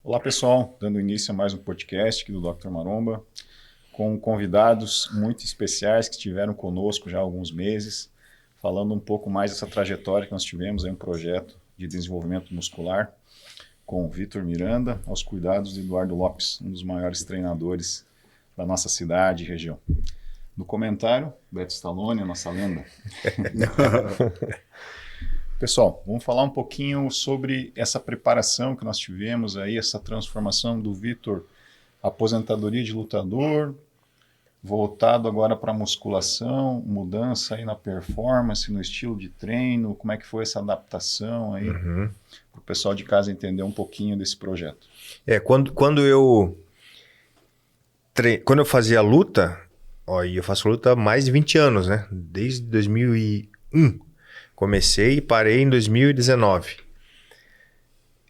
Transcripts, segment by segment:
Olá pessoal, dando início a mais um podcast aqui do Dr. Maromba, com convidados muito especiais que estiveram conosco já há alguns meses, falando um pouco mais dessa trajetória que nós tivemos em um projeto de desenvolvimento muscular com o Vitor Miranda, aos cuidados de Eduardo Lopes, um dos maiores treinadores da nossa cidade e região. No comentário, Beto Stallone, a nossa lenda. Pessoal, vamos falar um pouquinho sobre essa preparação que nós tivemos aí, essa transformação do Vitor, aposentadoria de lutador, voltado agora para a musculação, mudança aí na performance, no estilo de treino, como é que foi essa adaptação aí, para o pessoal de casa entender um pouquinho desse projeto. Quando eu fazia luta, eu faço luta há mais de 20 anos, né? Desde 2001. Comecei e parei em 2019.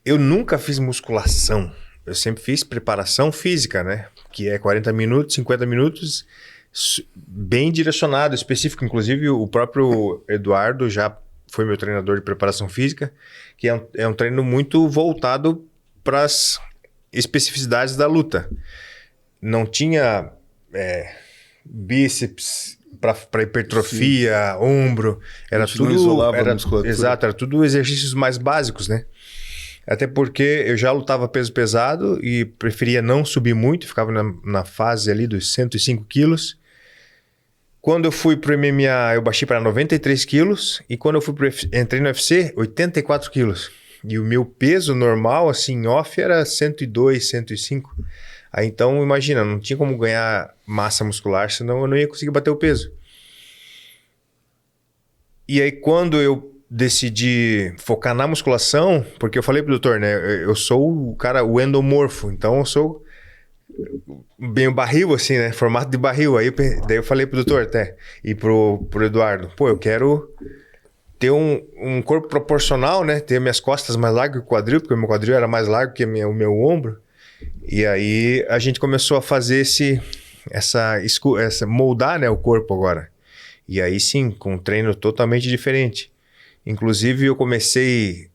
Eu nunca fiz musculação. Eu sempre fiz preparação física, né? Que é 40 minutos, 50 minutos, bem direcionado, específico. Inclusive, o próprio Eduardo já foi meu treinador de preparação física, que é um treino muito voltado para as especificidades da luta. Não tinha bíceps para hipertrofia, sim, ombro, era tudo, exato, era tudo exercícios mais básicos, né? Até porque eu já lutava peso pesado e preferia não subir muito, ficava na fase ali dos 105 quilos. Quando eu fui pro MMA, eu baixei para 93 quilos e quando eu entrei no UFC, 84 quilos. E o meu peso normal, assim, off, era 102, 105. Aí então, imagina, não tinha como ganhar massa muscular, senão eu não ia conseguir bater o peso. E aí, quando eu decidi focar na musculação, porque eu falei pro doutor, né, eu sou o endomorfo, então eu sou bem o barril, assim, né, formato de barril. Aí, daí eu falei pro doutor até, e pro Eduardo, eu quero ter um corpo proporcional, né, ter minhas costas mais largas que o quadril, porque o meu quadril era mais largo que o meu ombro. E aí a gente começou a fazer essa moldar, né, o corpo agora. E aí sim, com um treino totalmente diferente. Inclusive eu comecei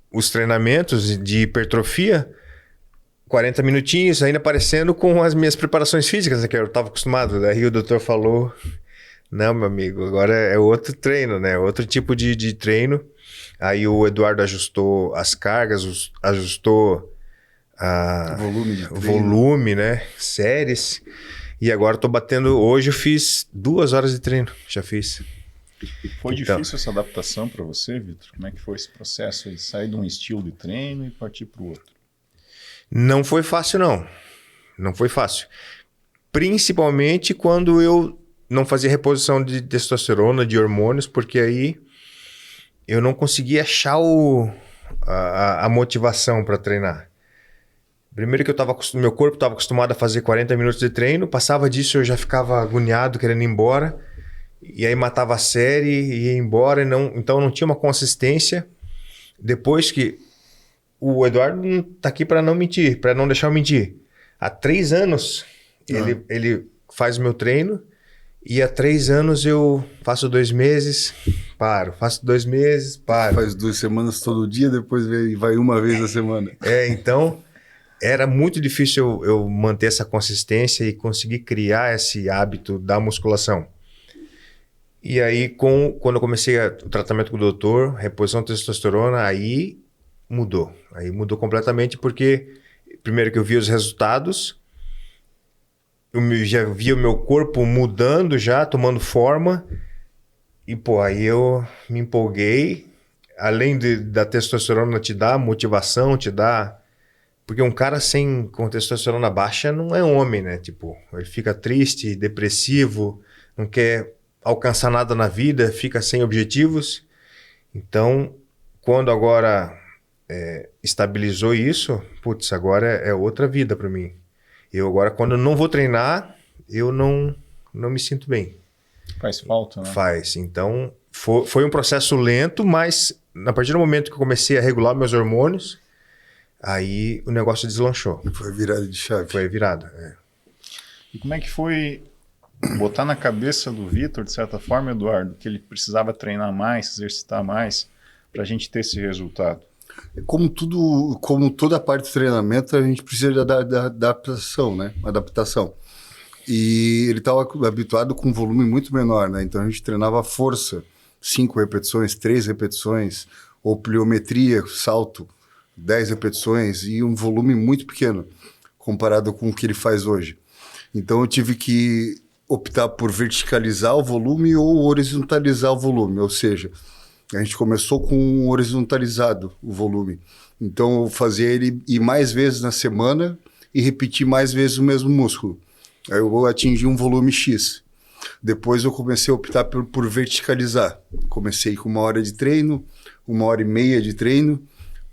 os treinamentos de hipertrofia, 40 minutinhos, ainda parecendo com as minhas preparações físicas, né, que eu estava acostumado. Daí o doutor falou, não, meu amigo, agora é outro treino, né, outro tipo de treino. Aí o Eduardo ajustou as cargas, ajustou volume, né? Séries. E agora tô batendo. Hoje eu fiz 2 horas de treino. Já fiz. Foi difícil essa adaptação para você, Vitor? Como é que foi esse processo de sair de um estilo de treino e partir para o outro? Não foi fácil, não. Não foi fácil. Principalmente quando eu não fazia reposição de testosterona, de hormônios, porque aí eu não conseguia achar a motivação para treinar. Primeiro que meu corpo estava acostumado a fazer 40 minutos de treino, passava disso eu já ficava agoniado, querendo ir embora, e aí matava a série, ia embora, então não tinha uma consistência. Depois que o Eduardo tá aqui para não mentir, para não deixar eu mentir. Há 3 anos ele faz o meu treino, e há 3 anos eu faço 2 meses, paro, faço 2 meses, paro. Faz 2 semanas todo dia, depois vai uma vez na semana. Então... Era muito difícil eu manter essa consistência e conseguir criar esse hábito da musculação. E aí, quando eu comecei o tratamento com o doutor, reposição de testosterona, aí mudou. Aí mudou completamente porque, primeiro que eu vi os resultados, eu já via o meu corpo mudando já, tomando forma. E, aí eu me empolguei. Além da testosterona te dar motivação, te dá... Porque um cara com testosterona baixa não é homem, né? Tipo, ele fica triste, depressivo, não quer alcançar nada na vida, fica sem objetivos. Então, quando agora estabilizou isso, agora é outra vida para mim. Eu agora, quando eu não vou treinar, eu não me sinto bem. Faz falta, né? Faz. Então, foi um processo lento, mas a partir do momento que eu comecei a regular meus hormônios, aí o negócio deslanchou. Foi virada de chave. Foi virada, E como é que foi botar na cabeça do Vitor, de certa forma, Eduardo, que ele precisava treinar mais, se exercitar mais, para a gente ter esse resultado? Como toda parte do treinamento, a gente precisa da adaptação, né? Adaptação. E ele estava habituado com um volume muito menor, né? Então a gente treinava força, 5 repetições, 3 repetições, ou pliometria, salto, 10 repetições, e um volume muito pequeno, comparado com o que ele faz hoje. Então eu tive que optar por verticalizar o volume ou horizontalizar o volume, ou seja, a gente começou com horizontalizado o volume. Então eu fazia ele ir mais vezes na semana e repetir mais vezes o mesmo músculo. Aí eu vou atingir um volume X. Depois eu comecei a optar por verticalizar. Comecei com 1 hora de treino, 1h30 de treino,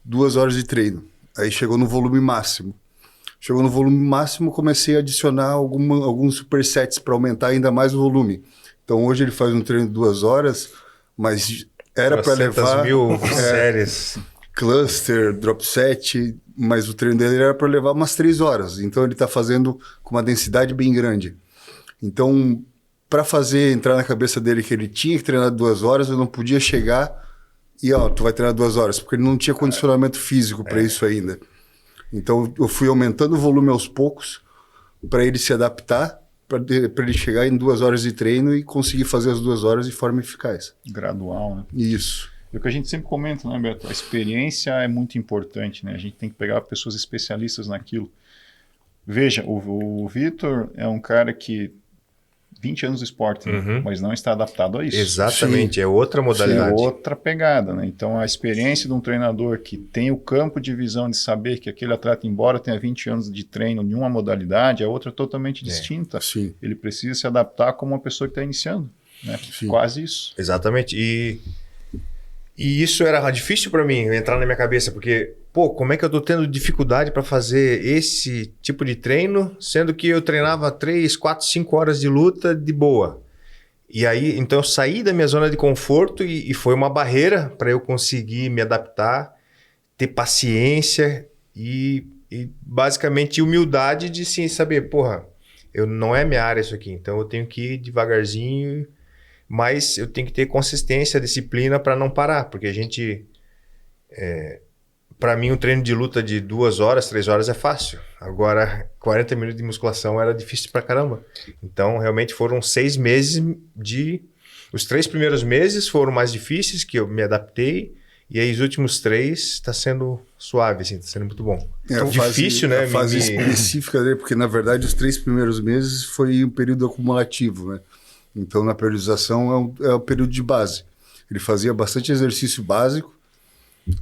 2 horas de treino. Aí chegou no volume máximo. Chegou no volume máximo, comecei a adicionar alguns supersets para aumentar ainda mais o volume. Então hoje ele faz um treino de 2 horas, mas era para levar... mil séries. Cluster, drop set, mas o treino dele era para levar umas 3 horas. Então ele está fazendo com uma densidade bem grande. Então, para entrar na cabeça dele que ele tinha que treinar 2 horas, eu não podia chegar e, tu vai treinar 2 horas, porque ele não tinha condicionamento físico para isso ainda. Então, eu fui aumentando o volume aos poucos para ele se adaptar, para ele chegar em 2 horas de treino e conseguir fazer as 2 horas de forma eficaz. Gradual, né? Isso. É o que a gente sempre comenta, né, Beto? A experiência é muito importante, né? A gente tem que pegar pessoas especialistas naquilo. Veja, o Vitor é um cara que 20 anos do esporte, né? Mas não está adaptado a isso. Exatamente, Sim. é outra modalidade. É outra pegada, né? Então a experiência de um treinador que tem o campo de visão de saber que aquele atleta, embora tenha 20 anos de treino em uma modalidade, a outra totalmente distinta. Sim. Ele precisa se adaptar como uma pessoa que está iniciando, né? Sim. Quase isso. Exatamente. E isso era difícil para mim entrar na minha cabeça, porque, como é que eu tô tendo dificuldade para fazer esse tipo de treino, sendo que eu treinava 3, 4, 5 horas de luta de boa. E aí, então eu saí da minha zona de conforto e foi uma barreira para eu conseguir me adaptar, ter paciência e basicamente humildade de sim saber, não é minha área isso aqui, então eu tenho que ir devagarzinho. Mas eu tenho que ter consistência, disciplina para não parar, porque a gente, para mim, um treino de luta de 2 horas, 3 horas é fácil. Agora, 40 minutos de musculação era difícil pra caramba. Então, realmente foram 6 meses Os 3 primeiros meses foram mais difíceis, que eu me adaptei, e aí os últimos 3 está sendo suave, assim, está sendo muito bom. Então, difícil, né? A fase específica dele, porque na verdade os 3 primeiros meses foi um período acumulativo, né? Então, na periodização é o período de base. Ele fazia bastante exercício básico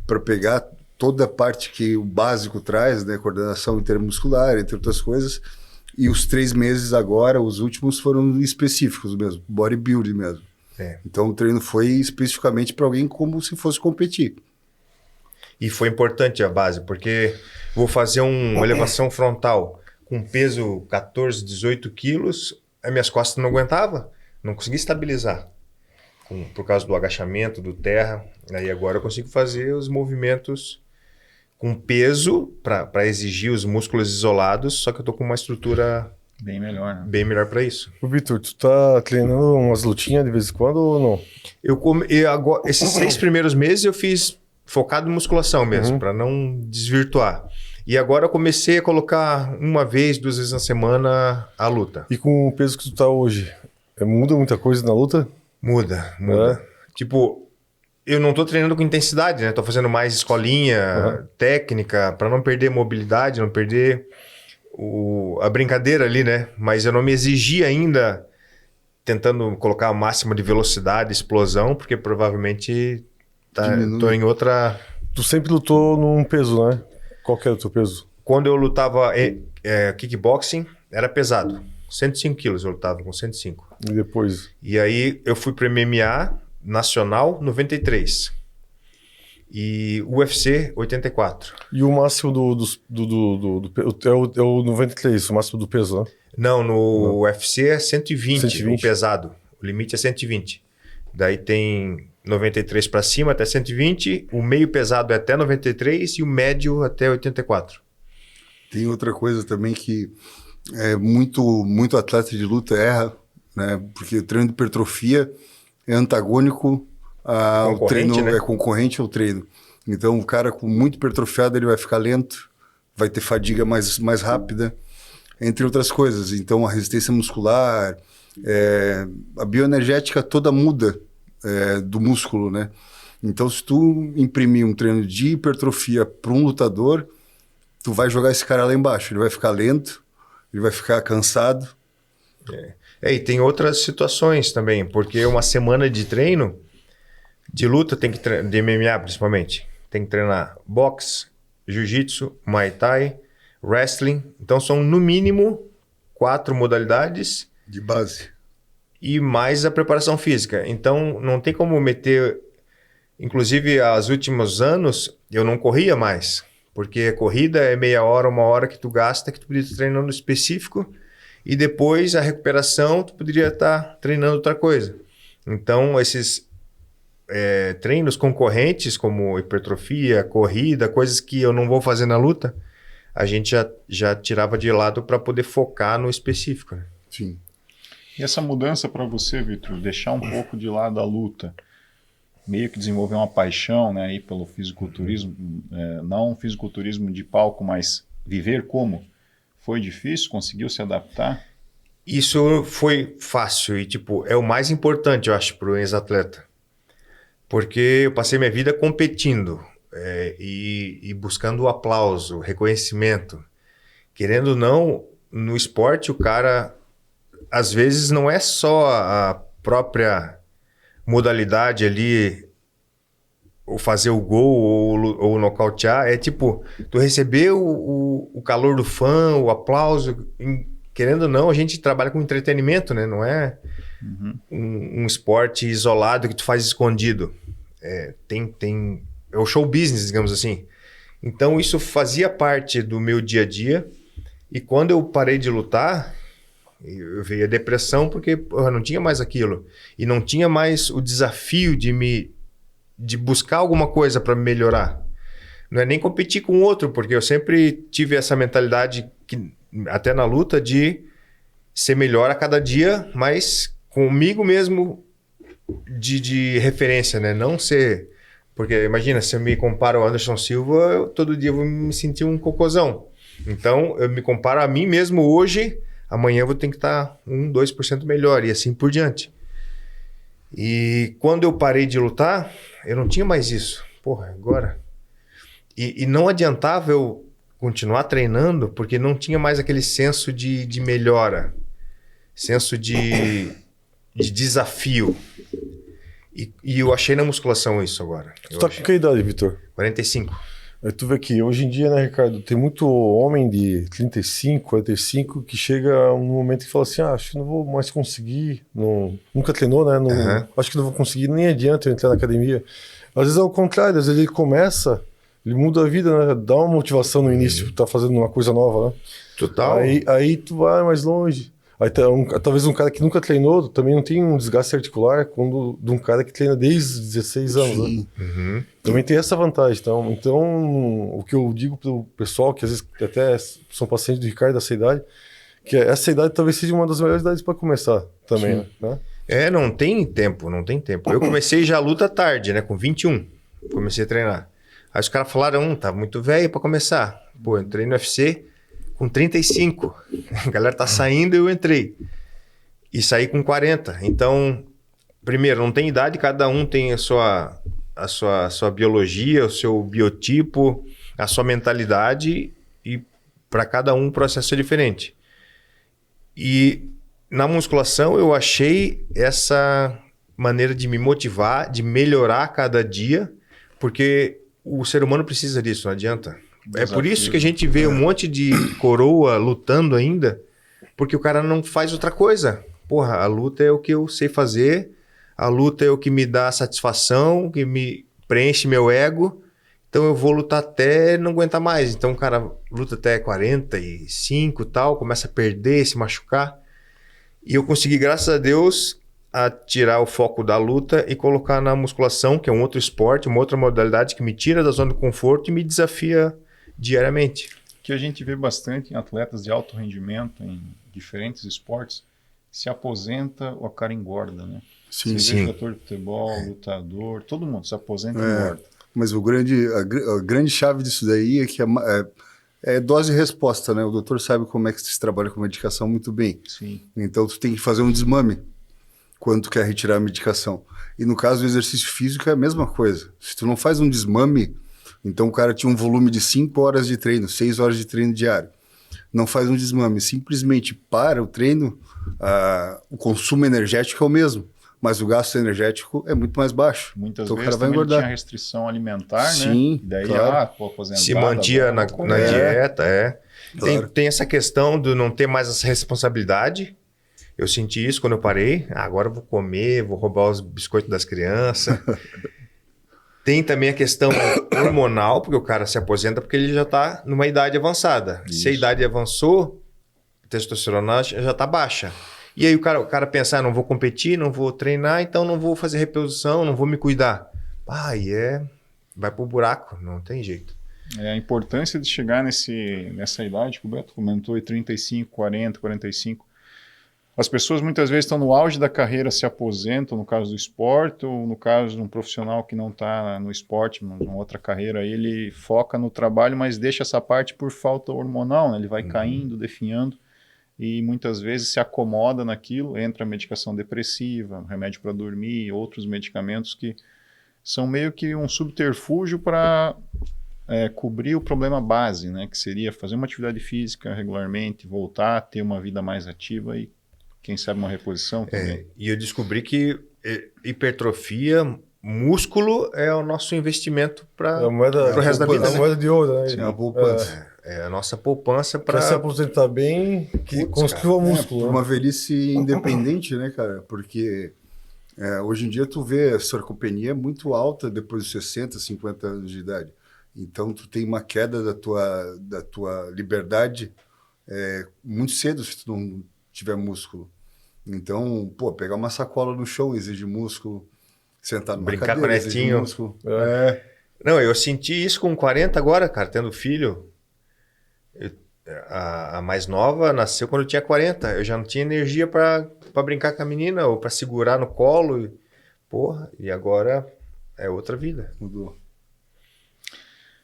para pegar toda a parte que o básico traz, né? Coordenação intermuscular, entre outras coisas. E os 3 meses agora, os últimos, foram específicos mesmo, bodybuilding mesmo. Então, o treino foi especificamente para alguém como se fosse competir. E foi importante a base, porque vou fazer uma elevação frontal com peso 14, 18 quilos, as minhas costas não aguentavam. Não consegui estabilizar por causa do agachamento, do terra. Aí agora eu consigo fazer os movimentos com peso para exigir os músculos isolados, só que eu tô com uma estrutura bem melhor, né? Bem melhor para isso. Ô, Vitor, tu tá treinando umas lutinhas de vez em quando ou não? Agora, esses 6 primeiros meses eu fiz focado em musculação mesmo, para não desvirtuar. E agora eu comecei a colocar 1 vez, 2 vezes na semana a luta. E com o peso que tu tá hoje, muda muita coisa na luta? Muda. Tipo, eu não tô treinando com intensidade, né? Tô fazendo mais escolinha, técnica, para não perder mobilidade, não perder a brincadeira ali, né? Mas eu não me exigi ainda tentando colocar a máxima de velocidade, explosão, porque provavelmente tô em outra... Tu sempre lutou num peso, né? Qual que era o teu peso? Quando eu lutava kickboxing, era pesado. 105 quilos eu lutava, com 105. E depois? E aí eu fui para MMA nacional, 93. E UFC, 84. E o máximo é o 93, o máximo do peso, né? Não, no UFC é 120, 120, o pesado. O limite é 120. Daí tem 93 para cima até 120, o meio pesado é até 93 e o médio até 84. Tem outra coisa também que muito atleta de luta erra, né? Porque o treino de hipertrofia é antagônico ao treino, né? É concorrente ao treino. Então, o cara com muito hipertrofiado, ele vai ficar lento, vai ter fadiga mais rápida, entre outras coisas. Então, a resistência muscular, a bioenergética toda muda do músculo, né? Então, se tu imprimir um treino de hipertrofia para um lutador, tu vai jogar esse cara lá embaixo. Ele vai ficar lento, ele vai ficar cansado. E tem outras situações também, porque uma semana de treino, de luta, tem que de MMA principalmente, tem que treinar boxe, jiu-jitsu, muay thai, wrestling. Então são no mínimo 4 modalidades. De base. E mais a preparação física. Então não tem como meter... Inclusive, os últimos anos, eu não corria mais. Porque a corrida é meia hora, 1 hora que tu gasta, que tu poderia estar treinando específico. E depois, a recuperação, tu poderia estar treinando outra coisa. Então, esses treinos concorrentes, como hipertrofia, corrida, coisas que eu não vou fazer na luta, a gente já tirava de lado para poder focar no específico. Né? Sim. E essa mudança para você, Vitor, deixar um pouco de lado a luta, meio que desenvolver uma paixão, né, aí pelo fisiculturismo, não um fisiculturismo de palco, mas viver como? Foi difícil? Conseguiu se adaptar? Isso foi fácil e, é o mais importante, eu acho, para o ex-atleta. Porque eu passei minha vida competindo e buscando o aplauso, reconhecimento. Querendo ou não, no esporte, o cara, às vezes, não é só a própria modalidade ali, ou fazer o gol ou nocautear, tu receber o calor do fã, o aplauso. Querendo ou não, a gente trabalha com entretenimento, né? Não é um esporte isolado que tu faz escondido. É o show business, digamos assim. Então isso fazia parte do meu dia a dia. E quando eu parei de lutar, eu veio a depressão porque eu não tinha mais aquilo. E não tinha mais o desafio de buscar alguma coisa para melhorar. Não é nem competir com outro, porque eu sempre tive essa mentalidade, até na luta, de ser melhor a cada dia, mas comigo mesmo de referência, né? Não ser... Porque imagina, se eu me comparo ao Anderson Silva, todo dia eu vou me sentir um cocôzão. Então, eu me comparo a mim mesmo hoje, amanhã eu vou ter que estar 1-2% melhor e assim por diante. E quando eu parei de lutar, eu não tinha mais isso. Porra, agora... E não adiantava eu continuar treinando, porque não tinha mais aquele senso de melhora, senso de desafio. E eu achei na musculação isso agora. Tu tá com que idade, Vitor? 45. Aí tu vê que hoje em dia, né, Ricardo, tem muito homem de 35, 45 que chega um momento que fala assim, acho que não vou mais conseguir, nunca treinou, né? Acho que não vou conseguir, nem adianta eu entrar na academia. Às vezes é o contrário, às vezes ele começa, ele muda a vida, né? Dá uma motivação no início, tá fazendo uma coisa nova, né? Total. Aí tu vai mais longe. Aí talvez um cara que nunca treinou também não tem um desgaste articular como de um cara que treina desde 16 anos. Né? Também tem essa vantagem. Então, o que eu digo pro pessoal, que às vezes até são pacientes do Ricardo dessa idade, que essa idade talvez seja uma das melhores idades para começar também. Né? Não tem tempo. Eu comecei já a luta tarde, né? Com 21, comecei a treinar. Aí os caras falaram, tá muito velho para começar. Pô, eu entrei no UFC com 35. A galera tá saindo e eu entrei. E saí com 40. Então, primeiro, não tem idade, cada um tem a sua biologia, o seu biotipo, a sua mentalidade, e para cada um o processo é diferente. E na musculação eu achei essa maneira de me motivar, de melhorar cada dia, porque o ser humano precisa disso, não adianta. É por isso que a gente vê um monte de coroa lutando ainda, porque o cara não faz outra coisa. Porra, a luta é o que eu sei fazer, a luta é o que me dá satisfação, que me preenche meu ego, então eu vou lutar até não aguentar mais. Então o cara luta até 45 e tal, começa a perder, se machucar. E eu consegui, graças a Deus, a tirar o foco da luta e colocar na musculação, que é um outro esporte, uma outra modalidade que me tira da zona de conforto e me desafia diariamente. Que a gente vê bastante em atletas de alto rendimento, em diferentes esportes, se aposenta, o cara engorda, né? Sim, Você vê jogador de futebol, lutador, todo mundo se aposenta e engorda. Mas a grande chave disso daí é que é dose e resposta, né? O doutor sabe como é que se trabalha com medicação muito bem. Sim. Então, tu tem que fazer um desmame quando tu quer retirar a medicação. E no caso do exercício físico é a mesma coisa. Se tu não faz um desmame, então o cara tinha um volume de 5 horas de treino, 6 horas de treino diário. Não faz um desmame, simplesmente para o treino, o consumo energético é o mesmo, mas o gasto energético é muito mais baixo. Muitas então vezes o cara vai também engordar. tinha restrição alimentar, Sim, né? E daí, claro. pô, aposentado, Se mantia agora na, eu vou comer. na dieta, Claro. Tem essa questão de não ter mais essa responsabilidade. Eu senti isso quando eu parei. Agora eu vou comer, vou roubar os biscoitos das crianças. Tem também a questão hormonal, porque o cara se aposenta porque ele já está numa idade avançada. Isso. Se a idade avançou, a testosterona já está baixa. E aí o cara pensa, não vou competir, não vou treinar, então não vou fazer reposição, não vou me cuidar. Vai pro buraco, não tem jeito. A importância de chegar nessa idade que o Beto comentou, 35, 40, 45. As pessoas muitas vezes estão no auge da carreira, se aposentam, no caso do esporte, ou no caso de um profissional que não está no esporte, mas numa outra carreira, ele foca no trabalho, mas deixa essa parte por falta hormonal, né? Ele vai caindo, definhando, e muitas vezes se acomoda naquilo, entra a medicação depressiva, remédio para dormir, outros medicamentos que são meio que um subterfúgio para cobrir o problema base, né? Que seria fazer uma atividade física regularmente, voltar a ter uma vida mais ativa e quem sabe uma reposição também. E eu descobri que hipertrofia, músculo é o nosso investimento para o resto da vida. É a moeda de ouro, né? Sim, a poupança. É a nossa poupança Para se para... aposentar bem, que construa músculo. Uma Né? velhice independente, né, cara? Porque hoje em dia tu vê a sarcopenia muito alta depois dos 60, 50 anos de idade. Então tu tem uma queda da tua liberdade muito cedo se tu não tiver músculo. Então, pegar uma sacola no chão exige músculo, sentar numa Brincar cadeira com o exige netinho. músculo. Não, eu senti isso com 40 agora, cara, tendo filho. A mais nova nasceu quando eu tinha 40. Eu já não tinha energia para brincar com a menina ou para segurar no colo. E agora é outra vida. Mudou.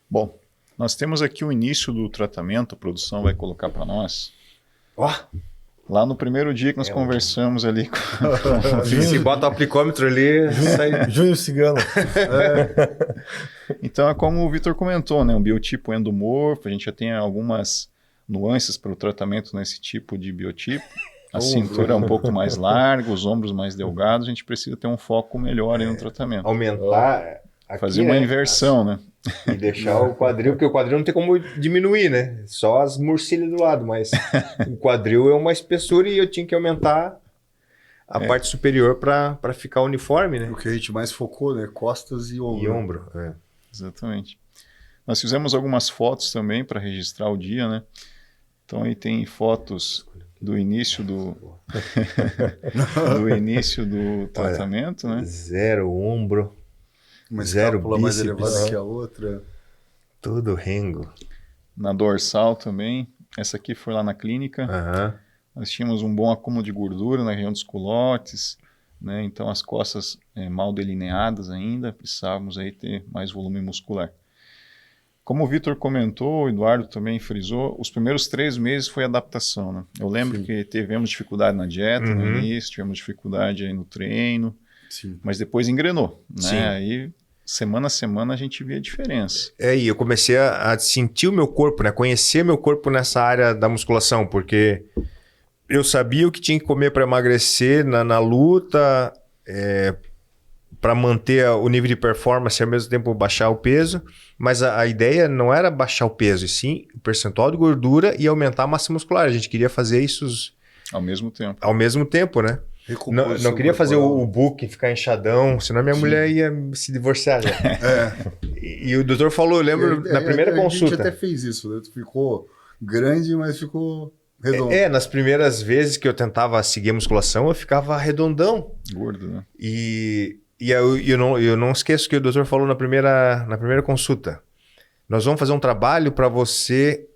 Bom, nós temos aqui o início do tratamento, a produção vai colocar para nós. Lá no primeiro dia que nós conversamos ali com Se bota o aplicômetro ali, sai... Júnior Cigano. Então é como o Vitor comentou, né? Um biotipo endomorfo, a gente já tem algumas nuances para o tratamento nesse tipo de biotipo. A cintura é um pouco mais larga, os ombros mais delgados, a gente precisa ter um foco melhor aí no tratamento. Aumentar... Aqui, Fazer uma inversão, né? E deixar o quadril, porque o quadril não tem como diminuir, né? Só as murcilhas do lado, mas o quadril é uma espessura e eu tinha que aumentar a parte superior para ficar uniforme, né? O que a gente mais focou, né? Costas e ombro. E ombro, Exatamente. Nós fizemos algumas fotos também para registrar o dia, né? Então aí tem fotos do início do tratamento, né? Zero ombro. Uma Zero escápula mais bíceps. elevada que a outra. Tudo rengo. Na dorsal também. Essa aqui foi lá na clínica. Nós tínhamos um bom acúmulo de gordura na região dos culotes, né? Então as costas mal delineadas ainda, precisávamos aí ter mais volume muscular. Como o Vitor comentou, o Eduardo também frisou, os primeiros 3 meses foi adaptação, né? Eu lembro que tivemos dificuldade na dieta no início, tivemos dificuldade aí no treino, mas depois engrenou, né? Sim. Aí semana a semana a gente via a diferença. E eu comecei a sentir o meu corpo, né? Conhecer meu corpo nessa área da musculação, porque eu sabia o que tinha que comer para emagrecer na luta, para manter o nível de performance e ao mesmo tempo baixar o peso, mas a ideia não era baixar o peso, e sim o percentual de gordura e aumentar a massa muscular. A gente queria fazer isso Ao mesmo tempo, né? Não queria fazer o book, ficar inchadão, senão minha mulher ia se divorciar já. E o doutor falou, eu lembro, na primeira consulta... A gente até fez isso, né? Tu ficou grande, mas ficou redondo. Nas primeiras vezes que eu tentava seguir a musculação, eu ficava redondão. Gordo, né? E eu não esqueço que o doutor falou na primeira consulta. Nós vamos fazer um trabalho para você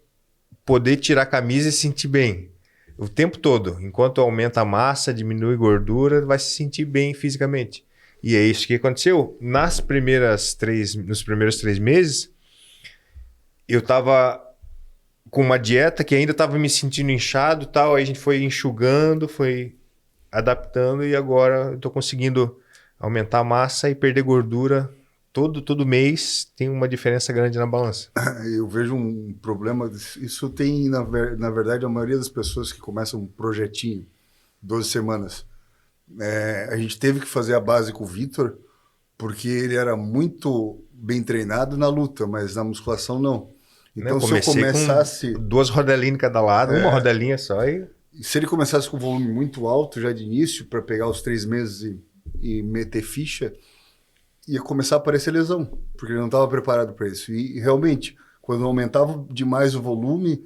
poder tirar a camisa e se sentir bem. O tempo todo. Enquanto aumenta a massa, diminui gordura, vai se sentir bem fisicamente. E é isso que aconteceu. Nos primeiros 3 meses, eu tava com uma dieta que ainda tava me sentindo inchado e tal. Aí a gente foi enxugando, foi adaptando e agora eu tô conseguindo aumentar a massa e perder gordura. Todo mês tem uma diferença grande na balança. Eu vejo um problema, isso tem, na verdade, a maioria das pessoas que começam um projetinho, 12 semanas. A gente teve que fazer a base com o Vitor, porque ele era muito bem treinado na luta, mas na musculação não. Então, se eu começasse... com 2 rodelinhas em cada lado, uma rodelinha só e... Se ele começasse com volume muito alto já de início, para pegar os 3 meses e meter ficha, ia começar a aparecer lesão, porque ele não estava preparado para isso. E realmente, quando eu aumentava demais o volume,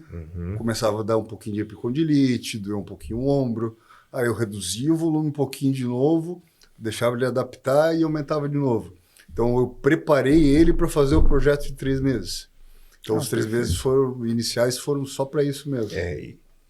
começava a dar um pouquinho de epicondilite, doer um pouquinho o ombro, aí eu reduzia o volume um pouquinho de novo, deixava ele adaptar e aumentava de novo. Então eu preparei ele para fazer o projeto de 3 meses. Então os 3 meses iniciais foram só para isso mesmo.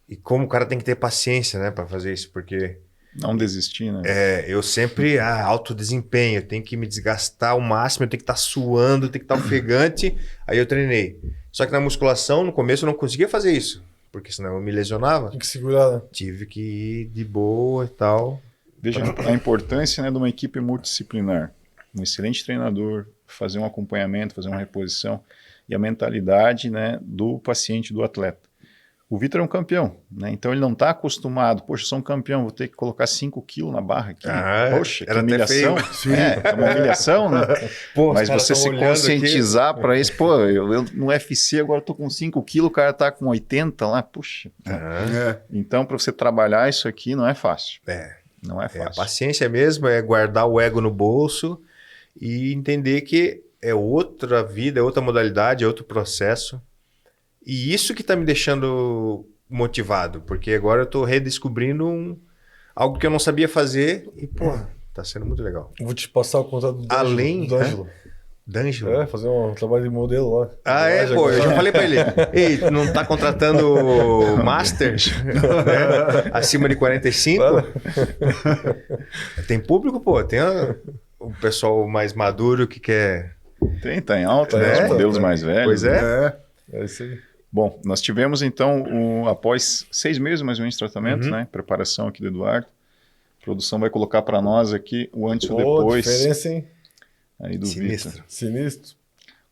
E como o cara tem que ter paciência, né, para fazer isso, porque... Não desistir, né? Eu sempre, alto desempenho, eu tenho que me desgastar ao máximo, eu tenho que estar suando, eu tenho que estar ofegante. Aí eu treinei. Só que na musculação, no começo, eu não conseguia fazer isso, porque senão eu me lesionava. Tem que segurar, né? Tive que ir de boa e tal. Veja a importância, né, de uma equipe multidisciplinar. Um excelente treinador, fazer um acompanhamento, fazer uma reposição e a mentalidade, né, do paciente, do atleta. O Vitor é um campeão, né? Então ele não está acostumado. Poxa, eu sou um campeão, vou ter que colocar 5 quilos na barra aqui. Poxa, que humilhação. É uma humilhação, né? Pô, mas você se conscientizar para isso, pô, eu no UFC agora estou com 5 quilos, o cara está com 80 lá, puxa. Então para você trabalhar isso aqui não é fácil. Não é fácil. A paciência mesmo, é guardar o ego no bolso e entender que é outra vida, é outra modalidade, é outro processo. E isso que tá me deixando motivado, porque agora eu tô redescobrindo algo que eu não sabia fazer e, pô, tá sendo muito legal. Vou te passar o contato do D'Angelo. D'Angelo? Fazer um trabalho de modelo lá. Pô, eu já falei pra ele. Ei, tu não tá contratando masters, né? Acima de 45? Tem público, pô, tem o pessoal mais maduro que quer... Tá em alta, né? Os modelos mais velhos. Pois É isso aí. Bom, nós tivemos então, após 6 meses mais ou menos de tratamento, né? Preparação aqui do Eduardo. A produção vai colocar para nós aqui o antes e o depois. Diferença, hein? Aí do Vitor. Sinistro.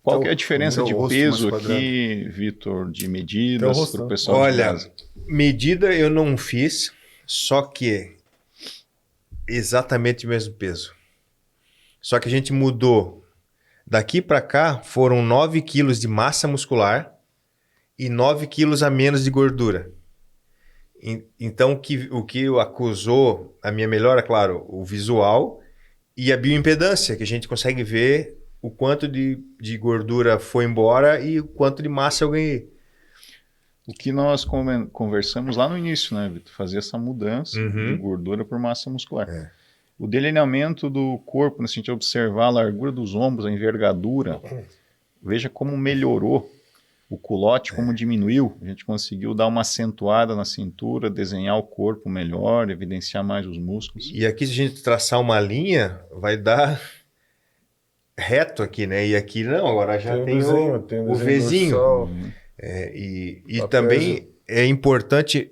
Qual que é a diferença de peso aqui, Vitor, de medidas para o pessoal de casa? Medida eu não fiz, só que exatamente o mesmo peso. Só que a gente mudou. Daqui para cá foram 9 quilos de massa muscular e 9 quilos a menos de gordura. Então, o que acusou a minha melhora, claro, o visual e a bioimpedância, que a gente consegue ver o quanto de gordura foi embora e o quanto de massa eu ganhei. O que nós conversamos lá no início, né, Vitor? Fazer essa mudança de gordura por massa muscular. O delineamento do corpo, se a gente observar a largura dos ombros, a envergadura, veja como melhorou. O culote, como diminuiu, a gente conseguiu dar uma acentuada na cintura, desenhar o corpo melhor, evidenciar mais os músculos. E aqui, se a gente traçar uma linha, vai dar reto aqui, né? E aqui não, agora já tem o Vzinho. E também é importante,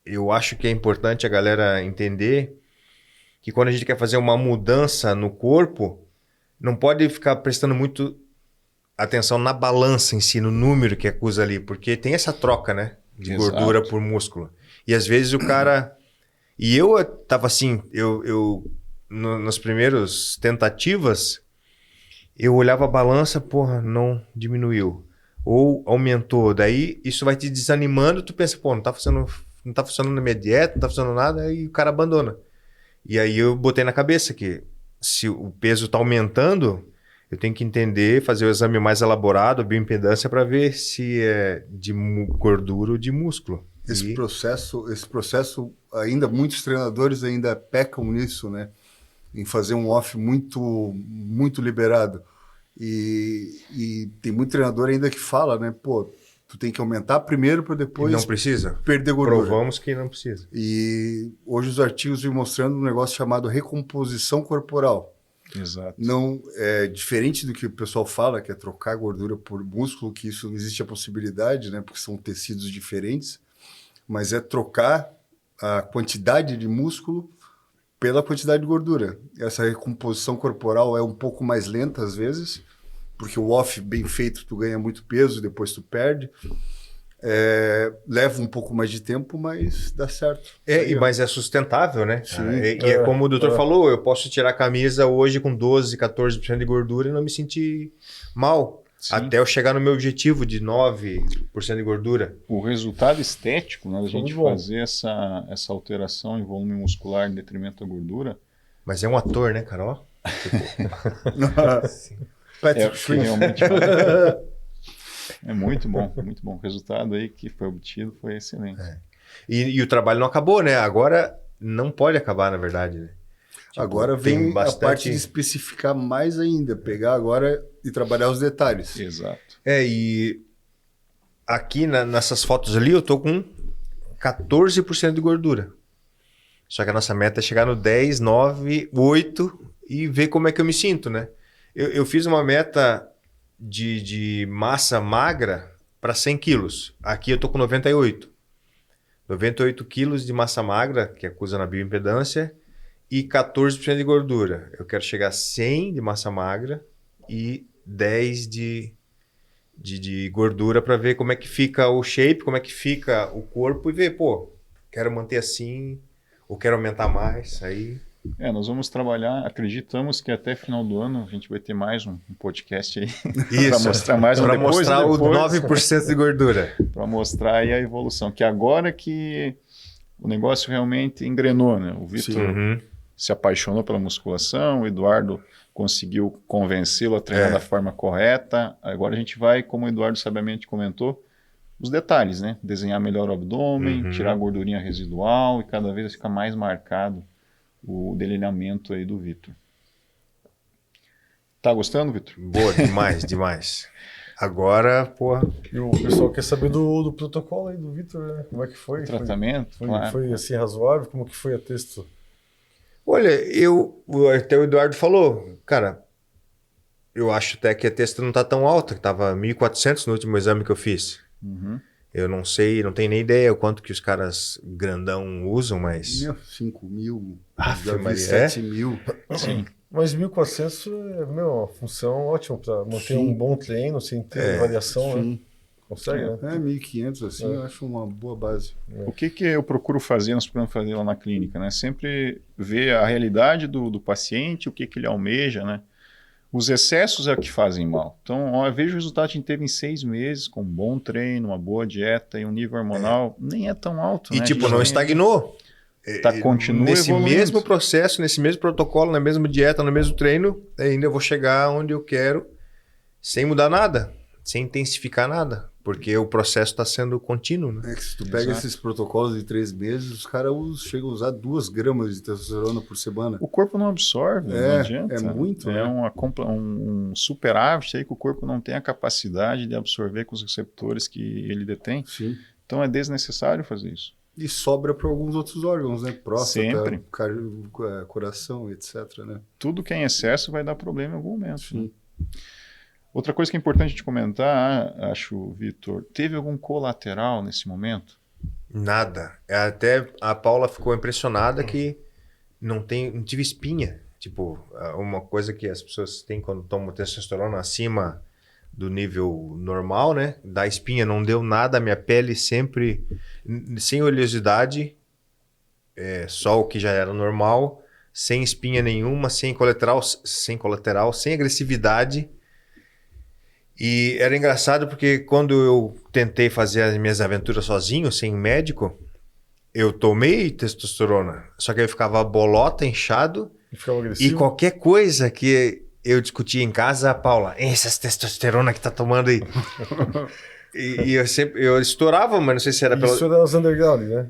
eu acho que é importante a galera entender que quando a gente quer fazer uma mudança no corpo, não pode ficar prestando muito atenção na balança em si, no número que acusa ali, porque tem essa troca, né? De gordura por músculo. E às vezes o cara... E eu tava assim, nas primeiras tentativas, eu olhava a balança, porra, não diminuiu. Ou aumentou. Daí isso vai te desanimando, tu pensa, pô, não tá funcionando na minha dieta, não tá funcionando nada, aí o cara abandona. E aí eu botei na cabeça que se o peso tá aumentando, eu tenho que entender, fazer o exame mais elaborado, a bioimpedância, para ver se é de gordura ou de músculo. Esse processo, ainda muitos treinadores ainda pecam nisso, né? Em fazer um off muito liberado. E tem muito treinador ainda que fala, né? Pô, Tu tem que aumentar primeiro para depois Não precisa? perder gordura. Provamos que não precisa. E hoje os artigos vêm mostrando um negócio chamado recomposição corporal. Exato. Não é diferente do que o pessoal fala, que é trocar gordura por músculo, que isso não existe a possibilidade, né? Porque são tecidos diferentes, mas é trocar a quantidade de músculo pela quantidade de gordura. Essa recomposição corporal é um pouco mais lenta às vezes, porque o off bem feito tu ganha muito peso, depois tu perde. Leva um pouco mais de tempo, mas dá certo. Mas é sustentável, né? Sim. E é como o doutor falou, eu posso tirar a camisa hoje com 12, 14% de gordura e não me sentir mal. Sim. Até eu chegar no meu objetivo de 9% de gordura. O resultado estético, né, da gente Muito bom. fazer essa alteração em volume muscular em detrimento da gordura, Mas é um ator, né, Carol? é o que realmente é muito bom, muito bom. O resultado aí que foi obtido foi excelente. E o trabalho não acabou, né? Agora não pode acabar, na verdade, né? Tipo, Agora tem vem bastante- a parte de especificar mais ainda, pegar agora e trabalhar os detalhes. Exato. E aqui nessas fotos ali eu tô com 14% de gordura. Só que a nossa meta é chegar no 10, 9, 8 e ver como é que eu me sinto, né? Eu fiz uma meta de massa magra para 100 quilos. Aqui eu tô com 98. 98 quilos de massa magra, que acusa na bioimpedância, e 14% de gordura. Eu quero chegar a 100 de massa magra e 10 de gordura para ver como é que fica o shape, como é que fica o corpo e ver, pô, quero manter assim ou quero aumentar mais, aí... Nós vamos trabalhar, acreditamos que até final do ano a gente vai ter mais um podcast aí Isso, para mostrar mais um para depois, mostrar e depois, o 9% de gordura. para mostrar aí a evolução, que agora que o negócio realmente engrenou, né? O Vitor Uhum. se apaixonou pela musculação, o Eduardo conseguiu convencê-lo a treinar da forma correta. Agora a gente vai, como o Eduardo sabiamente comentou, os detalhes, né? Desenhar melhor o abdômen, tirar a gordurinha residual e cada vez fica mais marcado o delineamento aí do Vitor. Tá gostando, Vitor? Boa, demais, demais. Agora, porra, E o pessoal quer saber do protocolo aí do Vitor, né? Como é que foi? Tratamento, Foi, claro. foi assim razoável? Como que foi a texto? olha, até o Eduardo falou, cara, eu acho até que a testa não tá tão alta, que tava 1.400 no último exame que eu fiz. Uhum. Eu não sei, não tenho nem ideia o quanto que os caras grandão usam, mas... 5 mil, Aff, já vi Maria, 7 mil. Sim. Mas 1.400 é, uma função ótima para manter Sim. um bom treino sem ter variação, né? Sim. Consegue, né? 1.500 assim, eu acho uma boa base. O que eu procuro fazer, nós procuramos fazer lá na clínica, né? Sempre ver a realidade do paciente, o que ele almeja, né? Os excessos é o que fazem mal. Então, eu vejo o resultado que a gente teve em 6 meses, com um bom treino, uma boa dieta e um nível hormonal nem é tão alto, E né? tipo, A gente não tem- estagnou. Continua Nesse evoluindo. mesmo processo, nesse mesmo protocolo, na mesma dieta, no mesmo treino, ainda eu vou chegar onde eu quero sem mudar nada, sem intensificar nada, porque o processo está sendo contínuo, né? É que se tu pega Exato. esses protocolos de 3 meses, os caras chegam a usar 2 gramas de testosterona por semana. O corpo não absorve, não É, adianta. é muito, É né? um superávit aí que o corpo não tem a capacidade de absorver com os receptores que ele detém. Sim. Então é desnecessário fazer isso. E sobra para alguns outros órgãos, né? Próstata, Sempre. coração, etc, né? Tudo que é em excesso vai dar problema em algum momento. Sim. Né? Outra coisa que é importante a gente comentar, acho, Vitor, teve algum colateral nesse momento? Nada. Até a Paula ficou impressionada que não tive espinha. Tipo, uma coisa que as pessoas têm quando tomam testosterona acima do nível normal, né? Da espinha não deu nada, a minha pele sempre sem oleosidade, só o que já era normal, sem espinha nenhuma, sem colateral, sem agressividade. E era engraçado porque quando eu tentei fazer as minhas aventuras sozinho, sem médico, eu tomei testosterona, só que eu ficava bolota, inchado, E ficava e agressivo. qualquer coisa que eu discutia em casa, a Paula, essas testosterona que tá tomando aí. e eu estourava, mas não sei se era Isso era nas underground, né?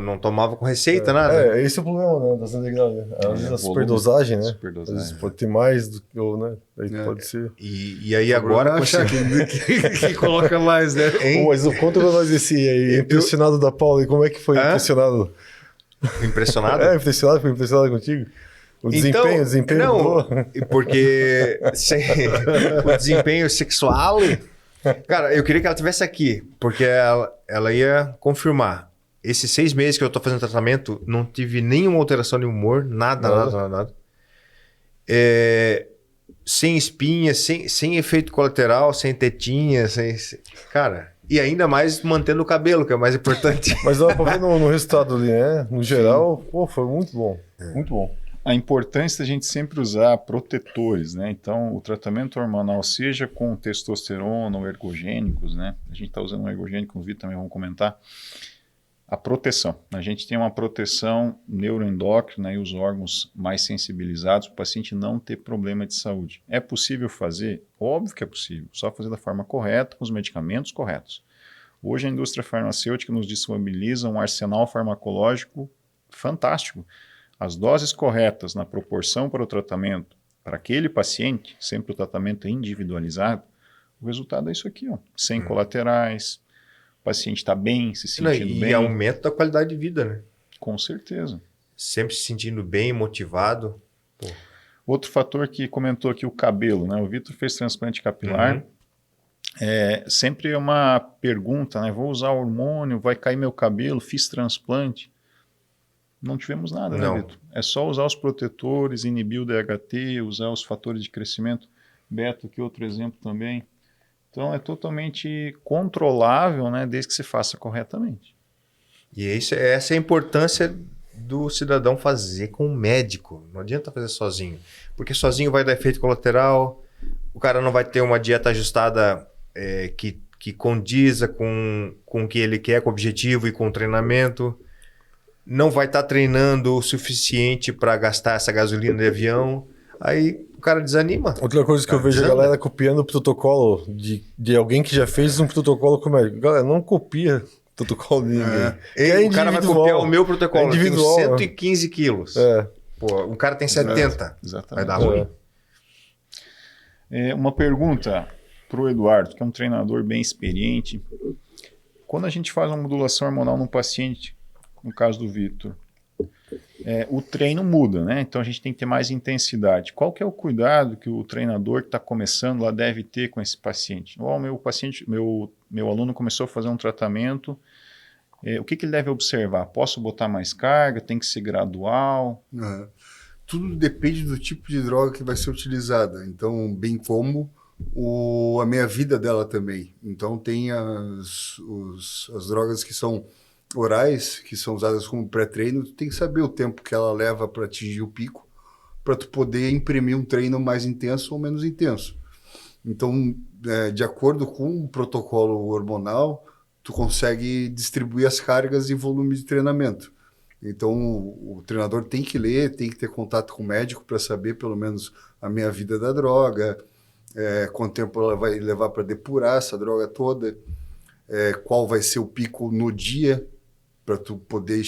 Não tomava com receita, nada. Esse é o problema, né, das underground. Às vezes a superdosagem, né? Às vezes pode ter mais do que, né? Aí pode ser. E aí agora... que coloca mais, né? Mas conta pra nós esse aí, impressionado da Paula. E como é que foi impressionado? Impressionado? Foi impressionado contigo? O desempenho não, mudou? Porque o desempenho sexual... Cara, eu queria que ela estivesse aqui, porque ela ia confirmar. Esses 6 meses que eu tô fazendo tratamento, não tive nenhuma alteração de humor, nada. Sem espinha, sem efeito colateral, sem tetinha, Cara, e ainda mais mantendo o cabelo, que é o mais importante. Mas dá pra ver no resultado ali, né? No geral, pô, foi muito bom. Muito bom. A importância da gente sempre usar protetores, né? Então, o tratamento hormonal, seja com testosterona ou ergogênicos, né? A gente está usando um ergogênico, o Vitor também vamos comentar. A proteção. A gente tem uma proteção neuroendócrina e os órgãos mais sensibilizados para o paciente não ter problema de saúde. É possível fazer? Óbvio que é possível. Só fazer da forma correta, com os medicamentos corretos. Hoje a indústria farmacêutica nos disponibiliza um arsenal farmacológico fantástico. As doses corretas na proporção para o tratamento, para aquele paciente, sempre o tratamento individualizado, o resultado é isso aqui, ó, sem colaterais, o paciente está bem, se sentindo bem. E aumento da qualidade de vida, né? Com certeza. Sempre se sentindo bem, motivado. Pô. Outro fator que comentou aqui, o cabelo, né? O Vitor fez transplante capilar. Sempre é uma pergunta, né? Vou usar hormônio, vai cair meu cabelo, fiz transplante. Não tivemos nada, né, Vitor? É só usar os protetores, inibir o DHT, usar os fatores de crescimento. Beto, aqui outro exemplo também. Então, é totalmente controlável, né, desde que se faça corretamente. E essa é a importância do cidadão fazer com o médico. Não adianta fazer sozinho. Porque sozinho vai dar efeito colateral, o cara não vai ter uma dieta ajustada que condiza com o que ele quer, com o objetivo e com o treinamento. Não vai estar treinando o suficiente para gastar essa gasolina de avião, aí o cara desanima. Outra coisa que eu vejo a galera copiando o protocolo de alguém que já fez um protocolo com o médico. Galera, não copia o protocolo de ninguém. O cara vai copiar o meu protocolo, individual, eu tenho 115 quilos. Pô, um cara tem 70, Exatamente. vai dar ruim. Uma pergunta para o Eduardo, que é um treinador bem experiente. Quando a gente faz uma modulação hormonal num paciente, no caso do Vitor, o treino muda, né? Então a gente tem que ter mais intensidade. Qual que é o cuidado que o treinador que está começando lá deve ter com esse paciente? Meu aluno começou a fazer um tratamento, o que ele deve observar? Posso botar mais carga? Tem que ser gradual? Tudo depende do tipo de droga que vai ser utilizada. Então, bem como a meia-vida dela também. Então, tem as drogas que são orais, que são usadas como pré-treino. Tu tem que saber o tempo que ela leva para atingir o pico, para tu poder imprimir um treino mais intenso ou menos intenso. Então, de acordo com o protocolo hormonal, tu consegue distribuir as cargas e volume de treinamento. Então, o treinador tem que ler, tem que ter contato com o médico para saber pelo menos a meia-vida da droga, quanto tempo ela vai levar para depurar essa droga toda, qual vai ser o pico no dia, para tu poder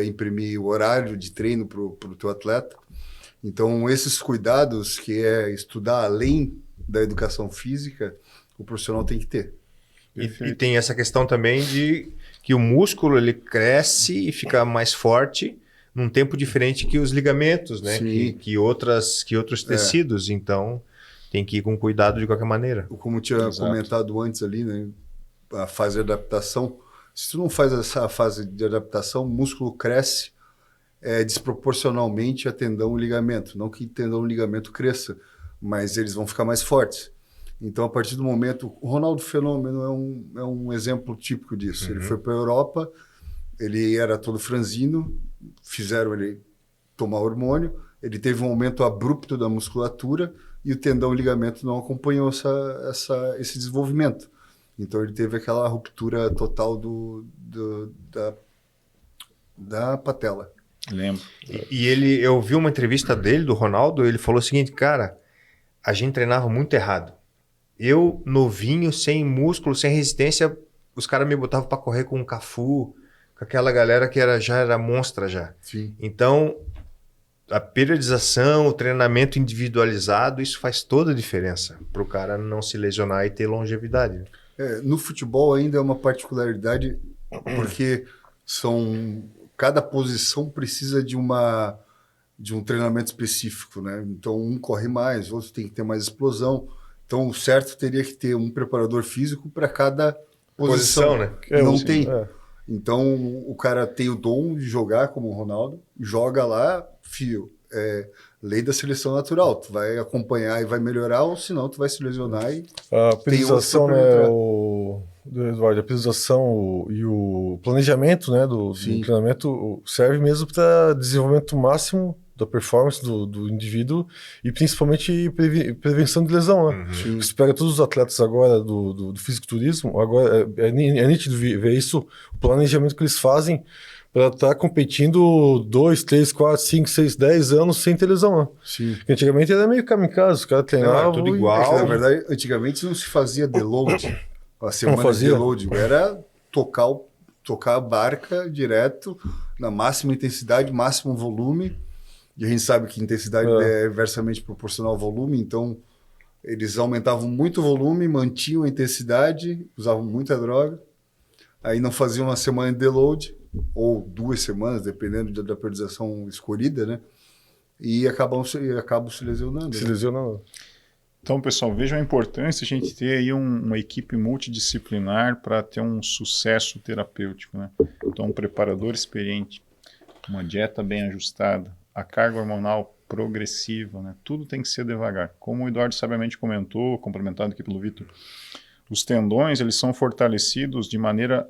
imprimir o horário de treino para o teu atleta. Então, esses cuidados, que é estudar além da educação física, o profissional tem que ter. E tem essa questão também de que o músculo ele cresce e fica mais forte num tempo diferente que os ligamentos, né? Que outros tecidos. Então, tem que ir com cuidado de qualquer maneira. Como tinha comentado antes ali, né? A fase de adaptação. Se tu não faz essa fase de adaptação, o músculo cresce desproporcionalmente a tendão e ligamento. Não que tendão e ligamento cresça, mas eles vão ficar mais fortes. Então, a partir do momento... O Ronaldo Fenômeno é um exemplo típico disso. Uhum. Ele foi para a Europa, ele era todo franzino, fizeram ele tomar hormônio, ele teve um aumento abrupto da musculatura e o tendão e ligamento não acompanhou esse desenvolvimento. Então, ele teve aquela ruptura total da patela. Lembro. E eu vi uma entrevista dele, do Ronaldo, ele falou o seguinte, cara, a gente treinava muito errado. Eu, novinho, sem músculo, sem resistência, os caras me botavam para correr com um Cafu, com aquela galera que já era monstra já. Sim. Então, a periodização, o treinamento individualizado, isso faz toda a diferença para o cara não se lesionar e ter longevidade. No futebol ainda é uma particularidade, porque cada posição precisa de um treinamento específico, né? Então, um corre mais, outro tem que ter mais explosão. Então, o certo teria que ter um preparador físico para cada posição, né? Não tem. Então, o cara tem o dom de jogar como o Ronaldo, joga lá, lei da seleção natural. Tu vai acompanhar e vai melhorar, ou senão tu vai se lesionar e a periodização, né, Eduardo, a periodização e o planejamento, né, do treinamento serve mesmo para desenvolvimento máximo da performance do indivíduo e principalmente prevenção de lesão, né? Você pega todos os atletas agora do fisiculturismo, agora é nítido ver isso, o planejamento que eles fazem para estar competindo 2, 3, 4, 5, 6, 10 anos sem ter lesão, né? Sim. Porque antigamente era meio kamikaze, os caras treinavam tudo igual. Na verdade, antigamente não se fazia deload. A semana de fazia? deload era tocar a barca direto na máxima intensidade, máximo volume. E a gente sabe que intensidade é inversamente proporcional ao volume, então eles aumentavam muito o volume, mantinham a intensidade, usavam muita droga, aí não faziam uma semana de deload, ou 2 semanas, dependendo da periodização escolhida, né? E acabam se lesionando. Se lesionando. Então, pessoal, vejam a importância de a gente ter aí uma equipe multidisciplinar para ter um sucesso terapêutico, né? Então, um preparador experiente, uma dieta bem ajustada, a carga hormonal progressiva, né? Tudo tem que ser devagar. Como o Eduardo sabiamente comentou, complementado aqui pelo Vitor, os tendões eles são fortalecidos de maneira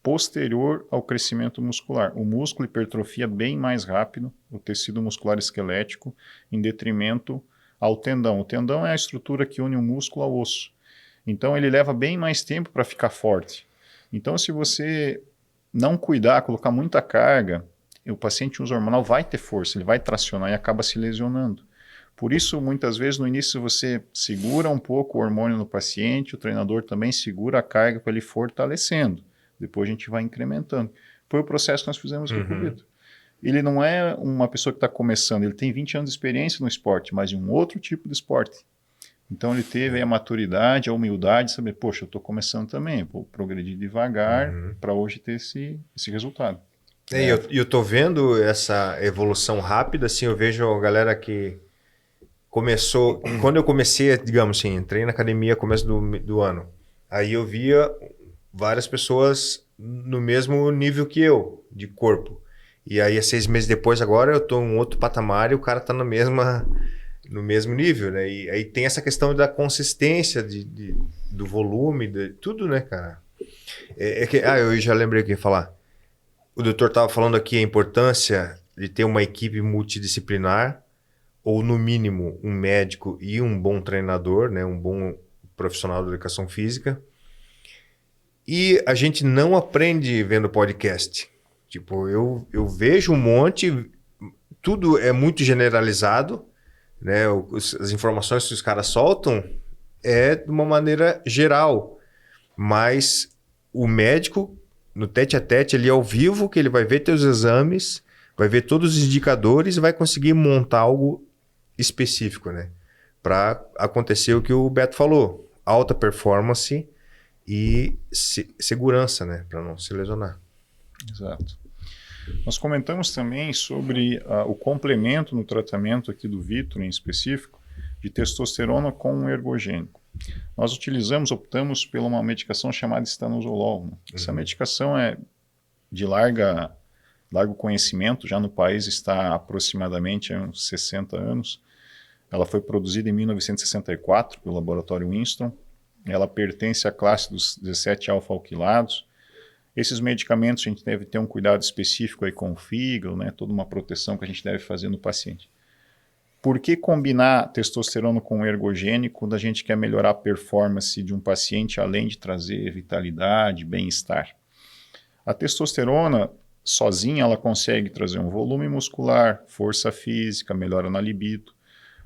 posterior ao crescimento muscular. O músculo hipertrofia bem mais rápido, o tecido muscular esquelético, em detrimento ao tendão. O tendão é a estrutura que une o músculo ao osso. Então ele leva bem mais tempo para ficar forte. Então se você não cuidar, colocar muita carga, o paciente uso hormonal vai ter força, ele vai tracionar e acaba se lesionando. Por isso, muitas vezes, no início você segura um pouco o hormônio no paciente, o treinador também segura a carga para ele fortalecendo. Depois a gente vai incrementando. Foi o processo que nós fizemos aqui com o Vitor. Ele não é uma pessoa que está começando, ele tem 20 anos de experiência no esporte, mas em um outro tipo de esporte. Então ele teve a maturidade, a humildade de saber, poxa, eu estou começando também, vou progredir devagar para hoje ter esse resultado. E eu tô vendo essa evolução rápida, assim, eu vejo a galera que começou... Quando eu comecei, digamos assim, entrei na academia no começo do ano, aí eu via várias pessoas no mesmo nível que eu, de corpo. E aí, 6 meses depois, agora eu tô em um outro patamar e o cara tá no mesmo nível, né? E aí tem essa questão da consistência do volume, de tudo, né, cara? Eu já lembrei o que ia falar. O doutor estava falando aqui a importância de ter uma equipe multidisciplinar, ou no mínimo um médico e um bom treinador, né? Um bom profissional de educação física. E a gente não aprende vendo podcast. Tipo, eu vejo um monte, tudo é muito generalizado, né? As informações que os caras soltam é de uma maneira geral, mas o médico, no tete-a-tete, ali ao vivo, que ele vai ver teus exames, vai ver todos os indicadores e vai conseguir montar algo específico, né? Para acontecer o que o Beto falou, alta performance e segurança, né? Para não se lesionar. Exato. Nós comentamos também sobre o complemento no tratamento aqui do Vitor, em específico, de testosterona com um ergogênico. Nós optamos por uma medicação chamada estanozolol. Né? Essa medicação é de largo conhecimento, já no país está há aproximadamente uns 60 anos. Ela foi produzida em 1964 pelo laboratório Winston. Ela pertence à classe dos 17 alfa-alquilados. Esses medicamentos a gente deve ter um cuidado específico aí com o fígado, né? Toda uma proteção que a gente deve fazer no paciente. Por que combinar testosterona com o ergogênico quando a gente quer melhorar a performance de um paciente, além de trazer vitalidade, bem-estar? A testosterona, sozinha, ela consegue trazer um volume muscular, força física, melhora na libido.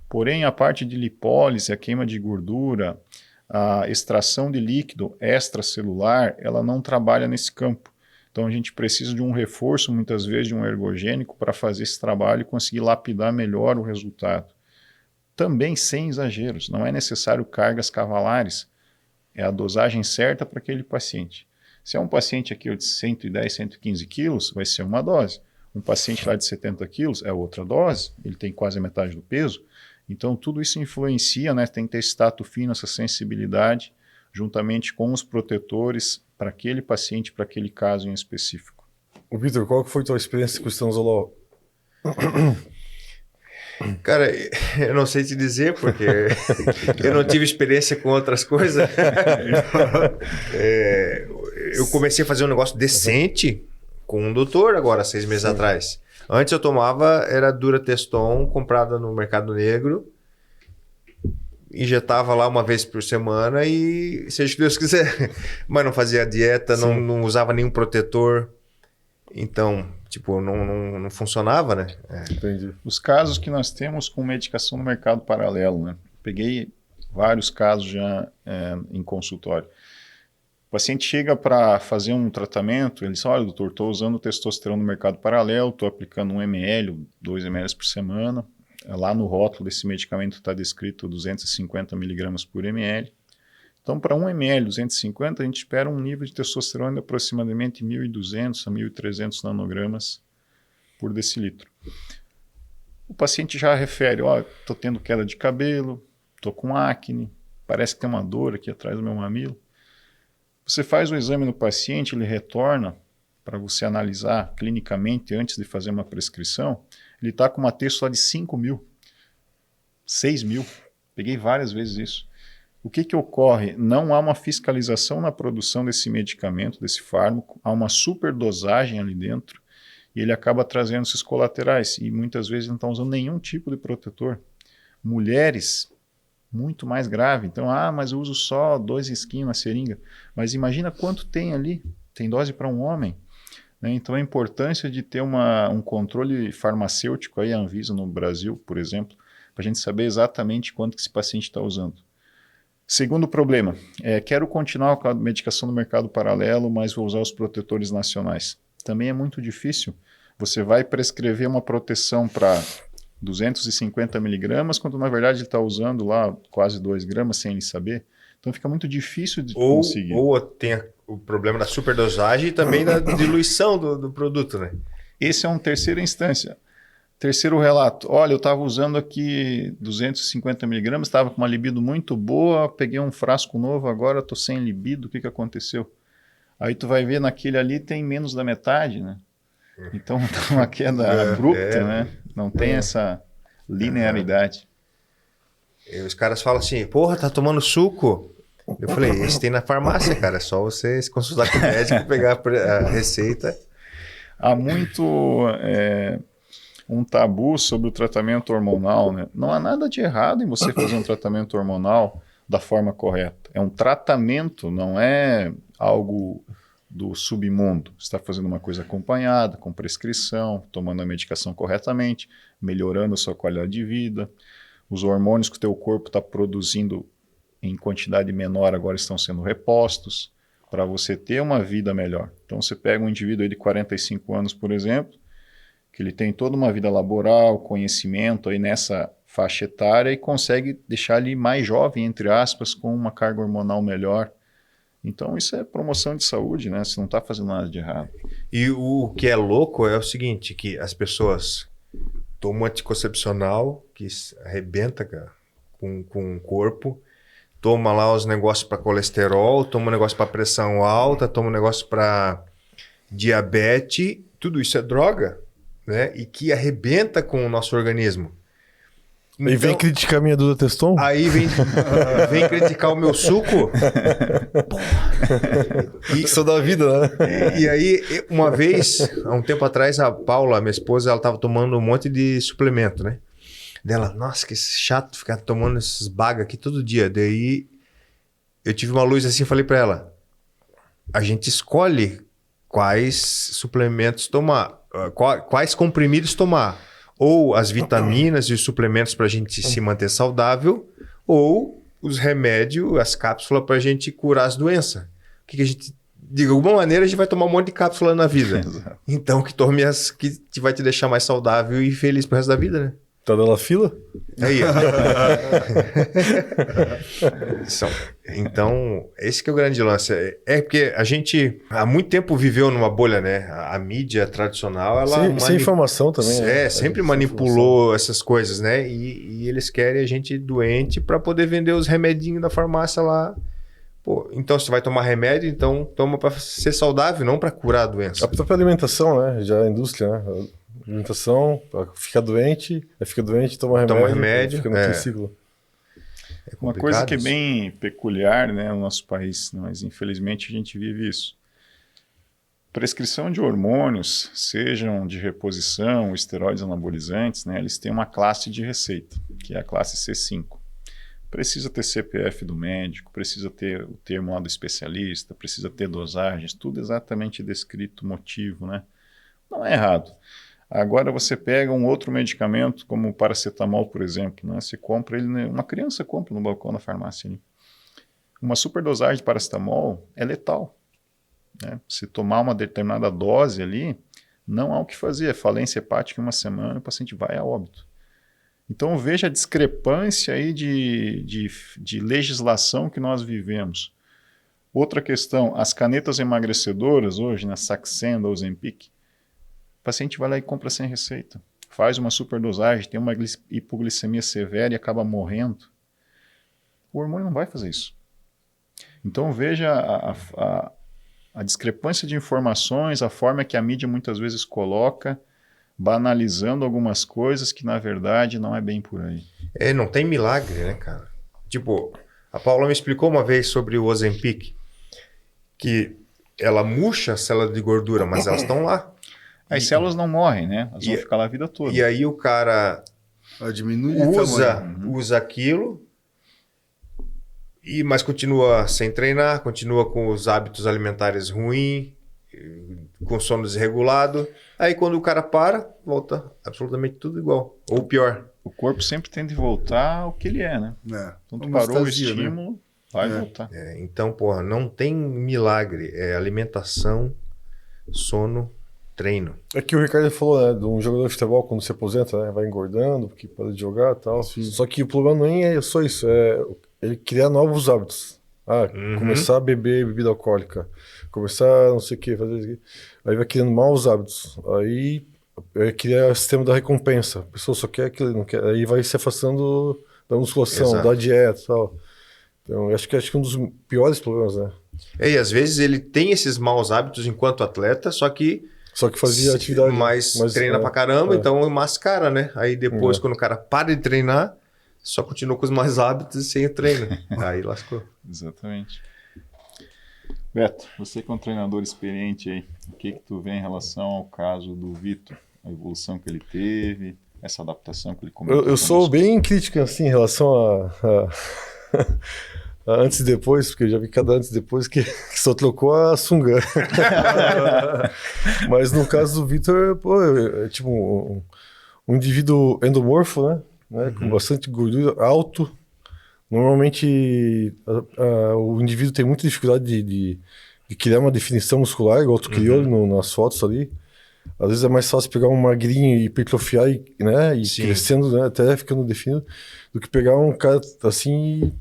Porém, a parte de lipólise, a queima de gordura, a extração de líquido extracelular, ela não trabalha nesse campo. Então a gente precisa de um reforço, muitas vezes, de um ergogênico para fazer esse trabalho e conseguir lapidar melhor o resultado. Também sem exageros, não é necessário cargas cavalares, é a dosagem certa para aquele paciente. Se é um paciente aqui de 110, 115 quilos, vai ser uma dose. Um paciente lá de 70 quilos é outra dose, ele tem quase a metade do peso. Então tudo isso influencia, né? Tem que ter esse tato fino, essa sensibilidade, juntamente com os protetores para aquele paciente, para aquele caso em específico. O Vitor, qual que foi a tua experiência com o estanozolol? Cara, eu não sei te dizer, porque eu não tive experiência com outras coisas. Eu comecei a fazer um negócio decente com um doutor agora, 6 meses atrás. Antes eu tomava, era Durateston, comprada no mercado negro, injetava lá uma vez por semana e seja o que Deus quiser. Mas não fazia dieta, não usava nenhum protetor. Então, tipo, não funcionava, né? Entendi. Os casos que nós temos com medicação no mercado paralelo, né? Peguei vários casos já em consultório. O paciente chega para fazer um tratamento, ele diz, olha, doutor, estou usando testosterona no mercado paralelo, estou aplicando 1 ml, 2 ml por semana. Lá no rótulo desse medicamento está descrito 250 mg por ml. Então, para 1 ml, 250, a gente espera um nível de testosterona de aproximadamente 1.200 a 1.300 nanogramas por decilitro. O paciente já refere, ó, estou tendo queda de cabelo, estou com acne, parece que tem uma dor aqui atrás do meu mamilo. Você faz o exame no paciente, ele retorna para você analisar clinicamente antes de fazer uma prescrição, ele está com uma testo lá de 5.000, 6.000, peguei várias vezes isso. O que ocorre? Não há uma fiscalização na produção desse medicamento, desse fármaco, há uma superdosagem ali dentro e ele acaba trazendo esses colaterais e muitas vezes não estão usando nenhum tipo de protetor. Mulheres, muito mais grave. Então, mas eu uso só 2 esquinhos na seringa. Mas imagina quanto tem ali, tem dose para um homem. Né? Então, a importância de ter um controle farmacêutico, aí, a Anvisa no Brasil, por exemplo, para a gente saber exatamente quanto que esse paciente está usando. Segundo problema, quero continuar com a medicação no mercado paralelo, mas vou usar os protetores nacionais. Também é muito difícil. Você vai prescrever uma proteção para 250 miligramas, quando na verdade ele está usando lá quase 2 gramas sem ele saber. Então fica muito difícil de conseguir. Ou tem o problema da superdosagem e também da diluição do produto, né? Esse é um terceira instância. Terceiro relato, olha, eu estava usando aqui 250 miligramas, estava com uma libido muito boa, peguei um frasco novo, agora estou sem libido, o que aconteceu? Aí tu vai ver naquele ali tem menos da metade, né? Então tá uma queda abrupta, né? Não tem essa linearidade. E os caras falam assim, porra, tá tomando suco? Eu falei, esse tem na farmácia, cara, é só você se consultar com o médico, pegar a receita. Há muito... um tabu sobre o tratamento hormonal, né? Não há nada de errado em você fazer um tratamento hormonal da forma correta. É um tratamento, não é algo do submundo. Você está fazendo uma coisa acompanhada, com prescrição, tomando a medicação corretamente, melhorando a sua qualidade de vida. Os hormônios que o teu corpo está produzindo em quantidade menor agora estão sendo repostos para você ter uma vida melhor. Então você pega um indivíduo aí de 45 anos, por exemplo, que ele tem toda uma vida laboral, conhecimento aí nessa faixa etária e consegue deixar ele mais jovem, entre aspas, com uma carga hormonal melhor. Então isso é promoção de saúde, né? Você não está fazendo nada de errado. E o que é louco é o seguinte, que as pessoas tomam anticoncepcional, que arrebenta, cara, com o corpo, toma lá os negócios para colesterol, toma um negócio para pressão alta, toma um negócio para diabetes, tudo isso é droga, né? E que arrebenta com o nosso organismo. Então, e vem criticar a minha Durateston? Aí vem criticar o meu suco. Isso da vida, né? E aí, uma vez, há um tempo atrás, a Paula, minha esposa, ela estava tomando um monte de suplemento, né? Dela, nossa, que chato ficar tomando esses baga aqui todo dia. Daí, eu tive uma luz assim e falei para ela, a gente escolhe quais suplementos tomar, quais comprimidos tomar. Ou as vitaminas e os suplementos para a gente se manter saudável, ou os remédios, as cápsulas para a gente curar as doenças. O que a gente de alguma maneira a gente vai tomar um monte de cápsula na vida. Exato. Então que tome as que vai te deixar mais saudável e feliz pro resto da vida, né? Tá dando a fila? Aí, ó. Então, esse que é o grande lance. É porque a gente há muito tempo viveu numa bolha, né? A mídia tradicional, ela... Sem informação também. Né? Sempre manipulou essas coisas, né? E eles querem a gente doente para poder vender os remedinhos da farmácia lá. Pô, então, se tu vai tomar remédio, então toma para ser saudável, não para curar a doença. A própria alimentação, né? Já a indústria, né? Alimentação, fica doente, toma remédio, fica no ciclo. Uma coisa que é bem peculiar, né, no nosso país, mas infelizmente a gente vive isso. Prescrição de hormônios, sejam de reposição, esteroides anabolizantes, né, eles têm uma classe de receita, que é a classe C5. Precisa ter CPF do médico, precisa ter o termo lá do especialista, precisa ter dosagens, tudo exatamente descrito, motivo, né? Não é errado. Agora você pega um outro medicamento, como o paracetamol, por exemplo, né? Você compra ele, uma criança compra no balcão da farmácia ali. Uma superdosagem de paracetamol é letal, né? Se tomar uma determinada dose ali, não há o que fazer. É falência hepática em uma semana e o paciente vai a óbito. Então veja a discrepância aí de legislação que nós vivemos. Outra questão, as canetas emagrecedoras hoje, na Saxenda, Ozempic, o paciente vai lá e compra sem receita. Faz uma superdosagem, tem uma hipoglicemia severa e acaba morrendo. O hormônio não vai fazer isso. Então veja a discrepância de informações, a forma que a mídia muitas vezes coloca, banalizando algumas coisas que na verdade não é bem por aí. Não tem milagre, né, cara? Tipo, a Paula me explicou uma vez sobre o Ozempic, que ela murcha a célula de gordura, mas elas estão lá. As células não morrem, né? Elas vão ficar lá a vida toda. E aí o cara usa aquilo, mas continua sem treinar, continua com os hábitos alimentares ruins, com sono desregulado. Aí quando o cara para, volta absolutamente tudo igual. Ou pior. O corpo sempre tende a voltar ao que ele é, né? Quando parou o estímulo, né? Vai voltar. Então, porra, não tem milagre. É alimentação, sono, treino. É que o Ricardo falou, né, de um jogador de futebol quando se aposenta, né, vai engordando, porque para de jogar e tal. Sim. Só que o problema nem é só isso, é ele criar novos hábitos. Começar a beber bebida alcoólica, começar não sei o que, fazer isso aqui. Aí vai criando maus hábitos. Aí cria o sistema da recompensa. A pessoa só quer aquilo, não quer. Aí vai se afastando da musculação, da dieta e tal. Então, acho que um dos piores problemas, né? E às vezes ele tem esses maus hábitos enquanto atleta, só que fazia atividade. Mas treina pra caramba, então mascara, né? Aí depois, quando o cara para de treinar, só continua com os maus hábitos e sem o treino. Aí lascou. Exatamente. Beto, você que é um treinador experiente aí, o que tu vê em relação ao caso do Vitor? A evolução que ele teve, essa adaptação que ele começou? Eu sou bem crítico assim, em relação a antes e depois, porque eu já vi cada antes e depois que só trocou a sunga. Mas no caso do Vitor, pô, é tipo um indivíduo endomorfo, né? Com bastante gordura, alto. Normalmente o indivíduo tem muita dificuldade de criar uma definição muscular, igual tu criou nas fotos ali. Às vezes é mais fácil pegar um magrinho e hipertrofiar, né? E crescendo, né? Até ficando definido, do que pegar um cara assim...